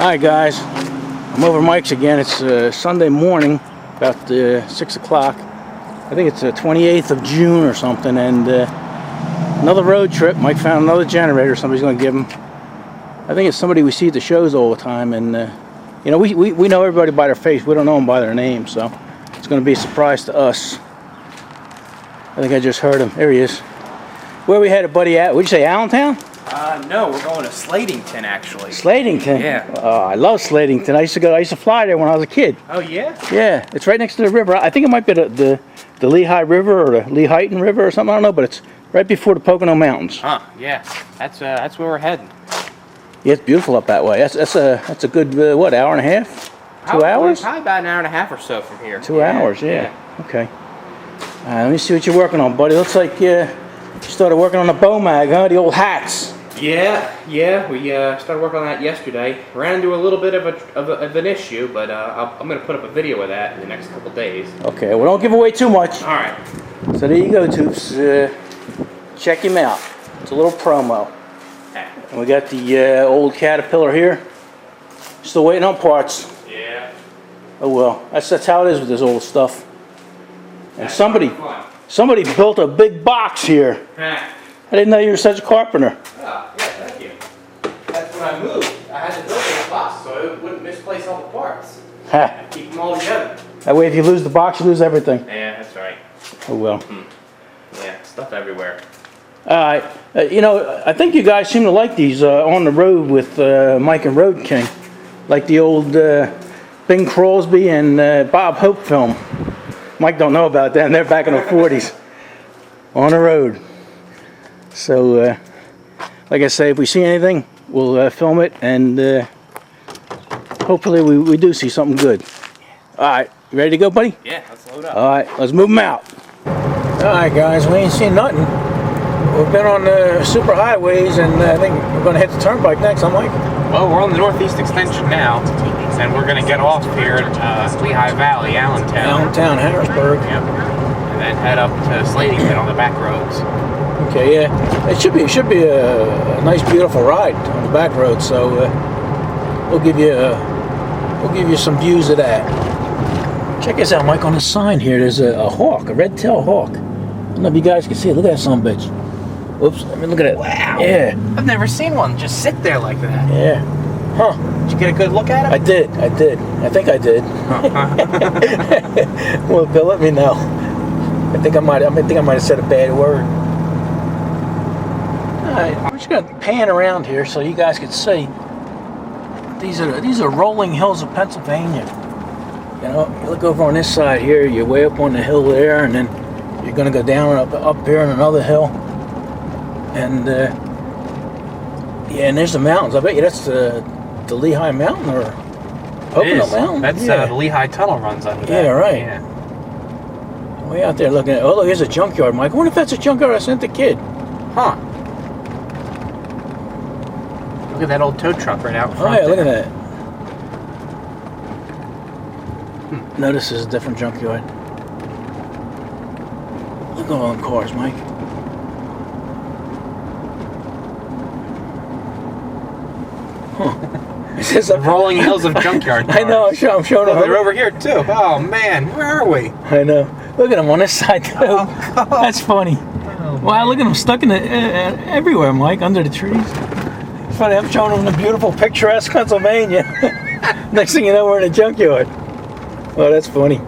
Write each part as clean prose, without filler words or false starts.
Hi guys, I'm over Mike's again. It's Sunday morning, about 6 o'clock. I think it's the 28th of June or something, and another road trip. Mike found another generator somebody's going to give him. I think it's somebody we see at the shows all the time, and you know, we know everybody by their face. We don't know them by their name, so it's going to be a surprise to us. I think I just heard him. There he is. Where we had a buddy at? Would you say Allentown? No, we're going to Slatington, actually. Slatington? Yeah. Oh, I love Slatington. I used to fly there when I was a kid. Oh, yeah? Yeah, it's right next to the river. I think it might be the Lehigh River or the Lehighton River or something. I don't know, but it's right before the Pocono Mountains. Huh, yeah. That's where we're heading. Yeah, it's beautiful up that way. That's a good, what, hour and a half? 2 hours? Probably about an hour and a half or so from here. 2 hours, yeah. Okay. Let me see what you're working on, buddy. Looks like you started working on the bow mag, huh? The old hats. Yeah. We started working on that yesterday. Ran into a little bit of an issue, but I'm going to put up a video of that in the next couple days. Okay, well, don't give away too much. All right. So there you go, Toops. Check him out. It's a little promo. And we got the old Caterpillar here. Still waiting on parts. Yeah. Oh well, that's how it is with this old stuff. And somebody built a big box here. I didn't know you were such a carpenter. Oh, yeah, thank you. That's when I moved. I had to build this box so it wouldn't misplace all the parts. Ha. Keep them all together. That way if you lose the box, you lose everything. Yeah, that's right. Oh well. Yeah, stuff everywhere. You know, I think you guys seem to like these on the road with Mike and Road King. Like the old Bing Crosby and Bob Hope film. Mike don't know about that, and they're back in the 40s. On the road. So, like I say, if we see anything, we'll film it, and hopefully we do see something good. Alright, you ready to go, buddy? Yeah, let's load up. Alright, let's move them out. Alright guys, we ain't seen nothing. We've been on the super highways, and I think we're going to hit the turnpike next, huh, Mike? Well, we're on the northeast extension now, and we're going to get off here at Lehigh Valley, Allentown. Allentown, Harrisburg. Yep. And then head up to Slatington on the back roads. Okay, yeah. It should be a nice, beautiful ride on the back road. So we'll give you some views of that. Check this out, Mike. On the sign here, there's a hawk, a red-tailed hawk. I don't know if you guys can see it. Look at that son of a bitch. Whoops. I mean, look at it. Wow. Yeah. I've never seen one just sit there like that. Yeah. Huh. Did you get a good look at it? I did. I think I did. Well, Bill, let me know. I think I might have said a bad word. Alright, we're just gonna pan around here so you guys can see. These are rolling hills of Pennsylvania. You know, you look over on this side here, you're way up on the hill there, and then you're gonna go down up here on another hill. And yeah, and there's the mountains. I bet you that's the Lehigh Mountain or Pocono Mountain. That's yeah. The Lehigh Tunnel runs under that. Yeah, right. Yeah. Way out there looking at. Oh, look, here's a junkyard, Mike. I wonder if that's a junkyard I sent the kid. Huh. Look at that old tow truck right out in front. Oh yeah, look at that. No, this is a different junkyard. Look at all them cars, Mike. Huh. Is this The rolling hills of junkyard cars. I know, I'm showing them. They're over here too. Oh man, where are we? I know. Look at them on this side too. Oh, That's funny. Oh, Wow, look at them stuck in everywhere, Mike, under the trees. It's funny, I'm showing them the beautiful, picturesque Pennsylvania. Next thing you know, we're in a junkyard. Oh, that's funny.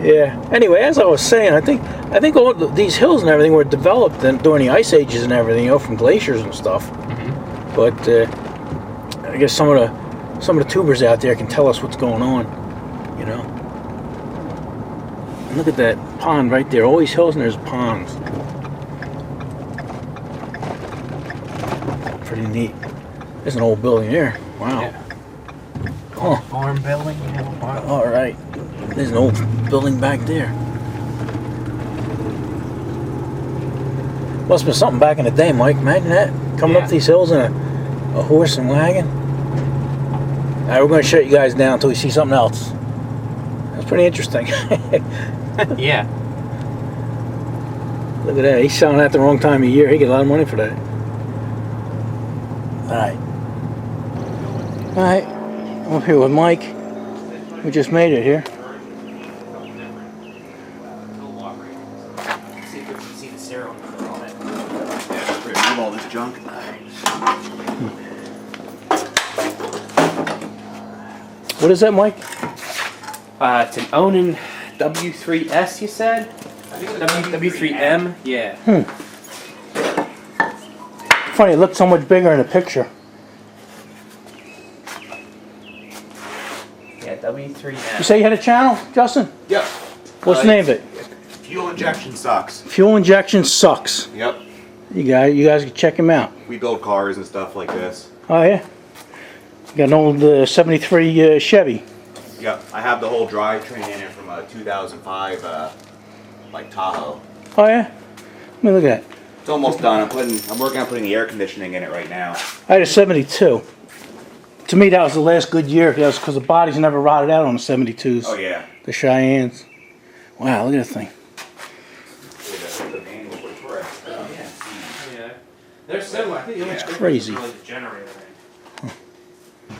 Yeah. Anyway, as I was saying, I think all these hills and everything were developed during the ice ages and everything, you know, from glaciers and stuff. Mm-hmm. But I guess some of the tubers out there can tell us what's going on, you know. And look at that pond right there. All these hills and there's ponds. Pretty neat. There's an old building there. Wow. Yeah. Huh. Farm building. Yeah, All right. There's an old building back there. Must have been something back in the day, Mike. Imagine that. Coming up these hills in a horse and wagon. All right, we're going to shut you guys down until we see something else. That's pretty interesting. Yeah. Look at that. He's selling that the wrong time of year. He get a lot of money for that. All right. Alright, I'm up here with Mike. We just made it here. See if we can see the serum on it. Yeah, remove all this junk. What is that, Mike? It's an Onan W3S, you said? W3M? Yeah. Funny, it looked so much bigger in the picture. Yeah, W3M. You say you had a channel, Justin? Yep. What's the name of it? Fuel injection sucks. Fuel Injection Sucks. Yep. You guys can check him out. We build cars and stuff like this. Oh yeah? You got an old 73 Chevy. Yep. I have the whole drivetrain in it from a 2005 like Tahoe. Oh yeah? Let me look at that. It's almost done. I'm working on putting the air conditioning in it right now. I had a 72. To me, that was the last good year. That was because the bodies never rotted out on the 72s. Oh yeah. The Cheyennes. Wow, look at that thing. Yeah. They're similar. I think That's crazy. the generator.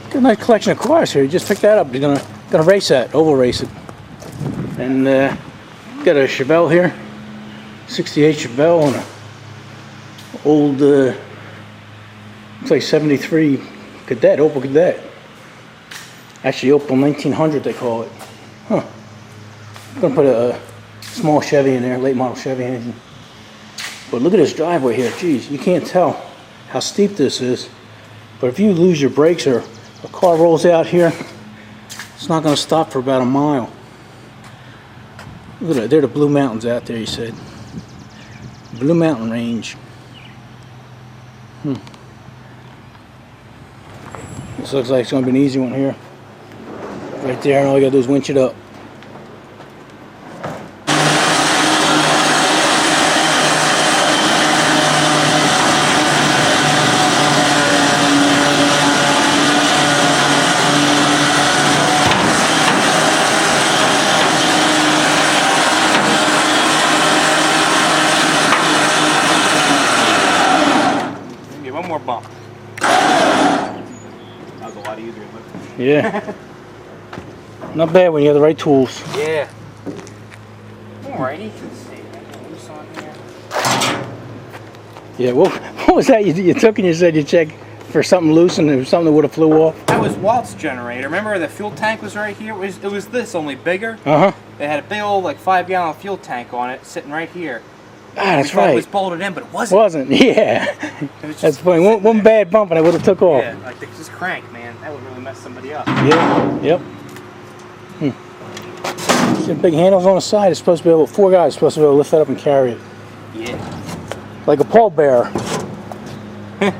Got a nice collection of cars here. You just picked that up. You're gonna race that, oval race it. And got a Chevelle here, 68 Chevelle, and a old, looks like 73 Cadet, Opel Cadet. Actually, Opel 1900 they call it. Huh. I'm gonna put a small Chevy in there, late model Chevy engine. But look at this driveway here. Geez, you can't tell how steep this is. But if you lose your brakes or a car rolls out here, it's not gonna stop for about a mile. Look at that, there are the Blue Mountains out there, he said. Blue Mountain Range. This looks like it's going to be an easy one here. Right there, and all you got to do is winch it up. Maybe one more bump. That was a lot easier than looking. Yeah. Not bad when you have the right tools. Yeah. Alrighty. Loose on here. Yeah, what was that you took and you said you checked for something loose and it was something that would have flew off? That was Walt's generator. Remember the fuel tank was right here? It was this, only bigger. Uh-huh. It had a big old like 5-gallon fuel tank on it sitting right here. Ah, that's We thought right. It was bolted in, but it wasn't. Wasn't, yeah. It was That's just funny. sitting One there. bad bump and I would have took off. Yeah, like this crank, man. That would really mess somebody up. Yeah, yep. See the big handles on the side. It's supposed to be able, 4 guys supposed to be able to lift that up and carry it. Yeah. Like a pallbearer. Yeah.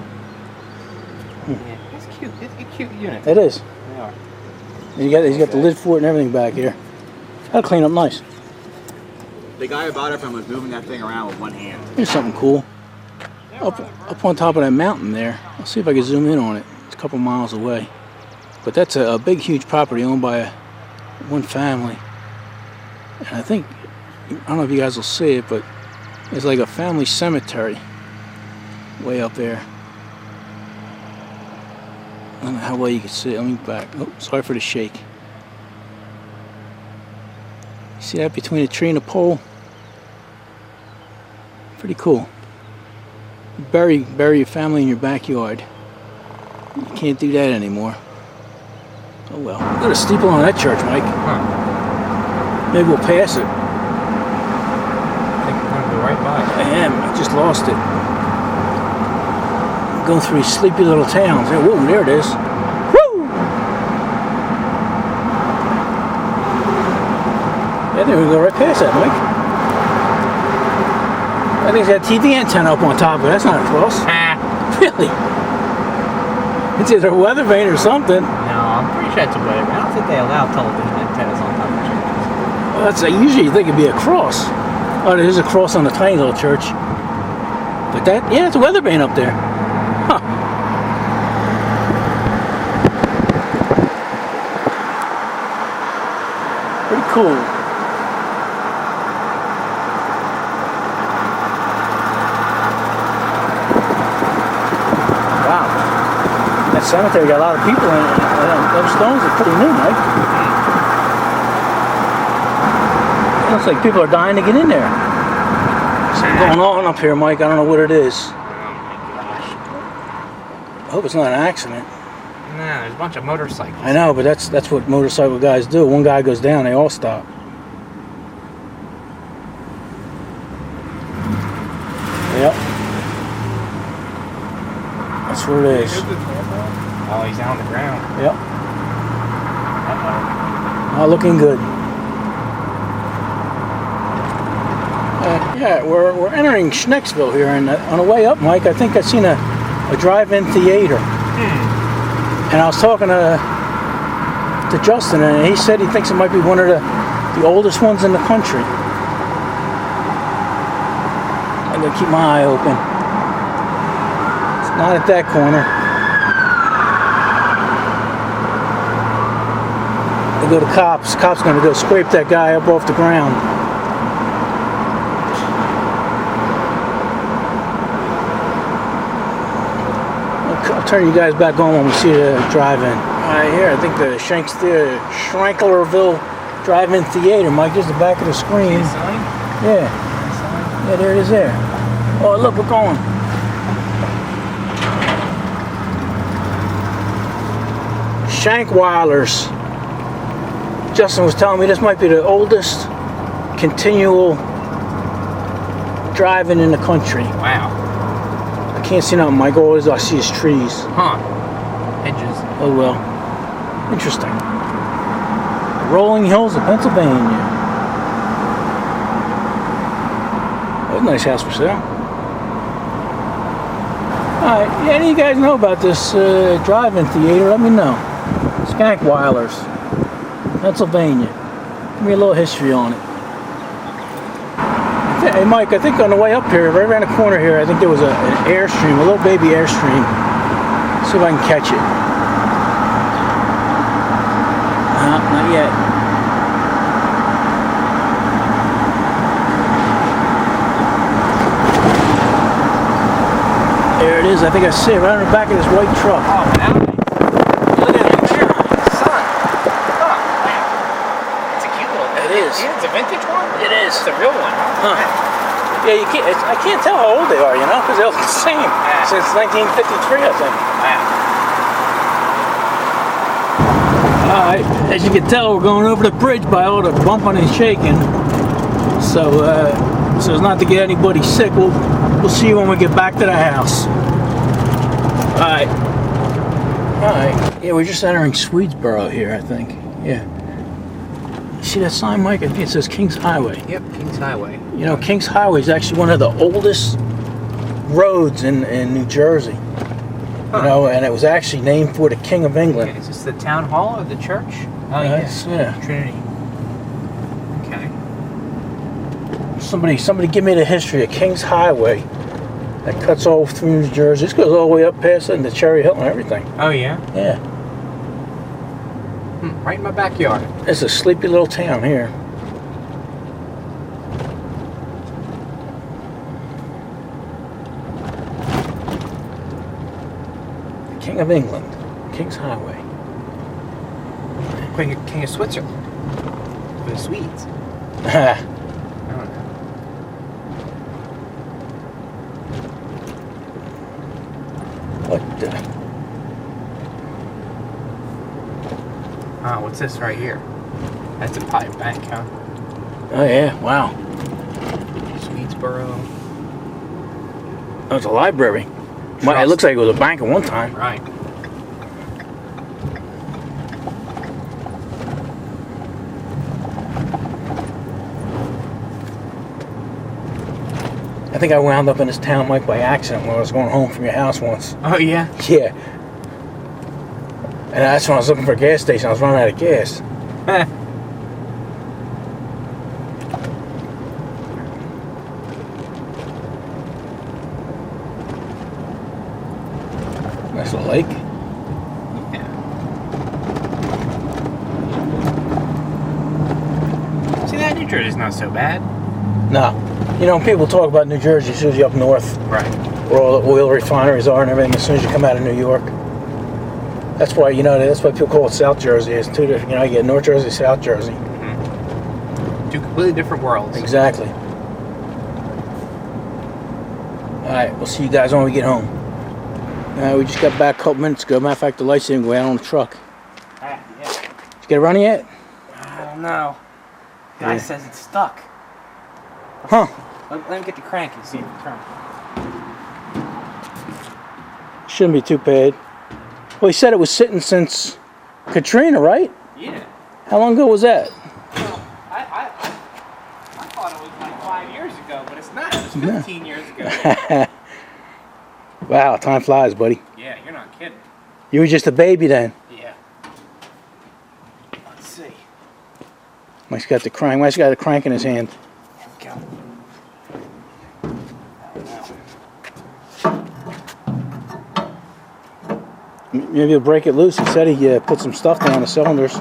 It's cute. It's a cute unit. It is. They are. And he's got the lid for it and everything back here. That'll clean up nice. The guy about it was moving that thing around with one hand. Here's something cool. Up on top of that mountain there. I'll see if I can zoom in on it. It's a couple miles away. But that's a big, huge property owned by one family. And I think, I don't know if you guys will see it, but it's like a family cemetery way up there. I don't know how well you can see it. Let me back. Oh, sorry for the shake. See that between a tree and a pole? Pretty cool. Bury your family in your backyard. You can't do that anymore. Oh well. Look at a steeple on that church, Mike. Maybe we'll pass it. I think we're gonna go right by. I am. I just lost it. Going through these sleepy little towns. Whoa, there it is. Woo! I think we can go right past that, Mike. I think it's got a TV antenna up on top of it. That's not a cross. Really? It's either a weather vane or something. No, I'm pretty sure it's a weather. I don't think they allow television antennas on top of churches. Well, that's usually you think it'd be a cross. Oh, there's a cross on the tiny little church. But that, yeah, it's a weather vane up there. Huh. Pretty cool. cemetery got a lot of people in it. Those stones are pretty new, Mike. It looks like people are dying to get in there. Something going on up here, Mike. I don't know what it is. Oh my gosh. I hope it's not an accident. Nah, there's a bunch of motorcycles. I know, but that's what motorcycle guys do. One guy goes down, they all stop. Yep. That's what it is. Oh, he's down on the ground. Yep. Uh-oh. Not looking good. Yeah, we're entering Schnecksville here, and on the way up, Mike, I think I seen a drive-in theater. And I was talking to Justin, and he said he thinks it might be one of the oldest ones in the country. I'm gonna keep my eye open. It's not at that corner. They go to cops. Cops gonna go scrape that guy up off the ground. I'll turn you guys back on when we see the drive-in. Right here, I think the Schranklerville Drive-In Theater. Mike, there's the back of the screen. Sign? Yeah. Yeah, there it is there. Oh, look, we're going. Shankweiler's. Justin was telling me this might be the oldest continual drive-in in the country. Wow. I can't see nothing, Mike. All I see is trees. Huh. Hedges. Oh well. Interesting. Rolling Hills of Pennsylvania. That's a nice house for sale. Alright, yeah, any of you guys know about this drive-in theater? Let me know. Shankweiler's, Pennsylvania. Give me a little history on it. Hey Mike, I think on the way up here, right around the corner here, I think there was an Airstream, a little baby Airstream. See if I can catch it. Not yet. There it is. I think I see it right on the back of this white truck. Oh, now Look at it there. sun. Oh, wow. It's a cute little thing. It is. Yeah, it's a vintage one? It is. It's a real one. Huh. Yeah, I can't tell how old they are, you know, because they look the same. Yeah. Since 1953, I think. Wow. Alright, as you can tell, we're going over the bridge by all the bumping and shaking. So as not to get anybody sick, we'll see you when we get back to the house. Alright. Yeah, we're just entering Swedesboro here, I think. Yeah. See that sign, Mike? I think it says Kings Highway. Yep, Kings Highway. You know, Kings Highway is actually one of the oldest roads in New Jersey. Huh. You know, and it was actually named for the King of England. Okay, is this the town hall or the church? Oh, Yes, yeah. Trinity. Okay. Somebody give me the history of Kings Highway that cuts all through New Jersey. This goes all the way up past it into Cherry Hill and everything. Oh, yeah? Yeah. Right in my backyard. It's a sleepy little town here. The King of England. Kings Highway. King of Switzerland. For the Swedes. I don't know. What Ah, what's this right here? That's a pipe bank, huh? Oh yeah, wow. Swedesboro. Oh, it's a library. It looks like it was a bank at one time. Right. I think I wound up in this town, Mike, by accident when I was going home from your house once. Oh, yeah? Yeah. And that's when I was looking for a gas station. I was running out of gas. Nice little lake. Yeah. See, that New Jersey's not so bad. No. You know, when people talk about New Jersey, it's usually up north, Right. where all the oil refineries are and everything, as soon as you come out of New York. That's why, you know, that's why people call it South Jersey. It's two different, you know, you get North Jersey, South Jersey. Two completely different worlds. Exactly. Alright, we'll see you guys when we get home. We just got back a couple minutes ago. Matter of fact, the lights didn't go out on the truck. Yeah. Did you get it running yet? I don't know. Guy says it's stuck. Huh. Let me get the crank and see if it turns. Shouldn't be too bad. Well, he said it was sitting since Katrina, right? Yeah. How long ago was that? Well, I thought it was like 5 years ago, but it's not. It was 15 years ago. Wow, time flies, buddy. Yeah, you're not kidding. You were just a baby then. Yeah. Let's see. Mike's got the crank. Mike's got a crank in his hand. Here we go. Maybe he'll break it loose. He said he put some stuff down the cylinders.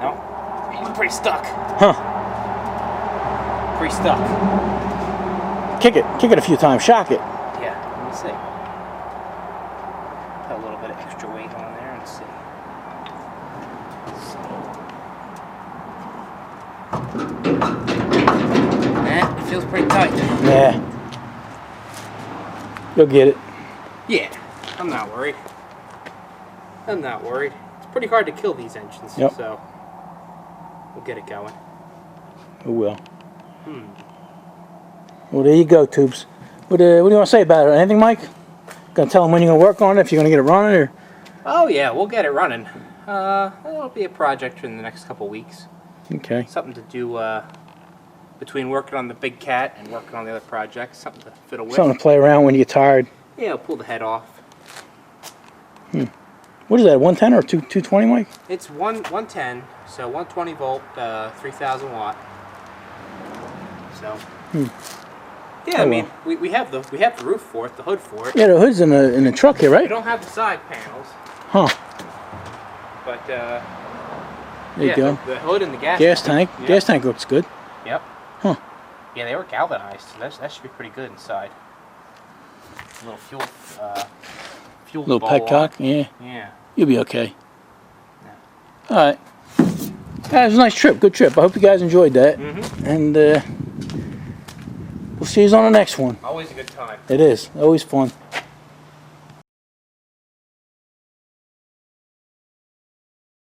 No. He's pretty stuck. Huh. Pretty stuck. Kick it. Kick it a few times. Shock it. Yeah, let me see. Put a little bit of extra weight on there and see. It feels pretty tight. Yeah. You'll get it. Yeah, I'm not worried. I'm not worried. It's pretty hard to kill these engines, Yep. so we'll get it going. It will. Well, there you go, Tubes. What do you want to say about it? Anything, Mike? Gonna tell him when you're gonna work on it? If you're gonna get it running, or? Oh yeah, we'll get it running. It'll be a project in the next couple weeks. Okay. Something to do between working on the big cat and working on the other projects. Something to fiddle with. Something to play around when you get tired. Yeah, I'll pull the head off. What is that? 110 or 220, Mike? It's 110, so 120 volt, 3000 watt. So. Yeah, Oh, I mean, we have the roof for it, the hood for it. Yeah, the hood's in the truck here, We right? don't have the side panels, Huh. but There you yeah, go. the hood and the gas. Gas tank. Yeah. Gas tank looks good. Yep. Huh. Yeah, they were galvanized, so that should be pretty good inside. A little fuel Little bowl petcock. on. Yeah. Yeah. You'll be okay. All right. That was a nice trip. Good trip. I hope you guys enjoyed that. And we'll see you on the next one. Always a good time. It is. Always fun.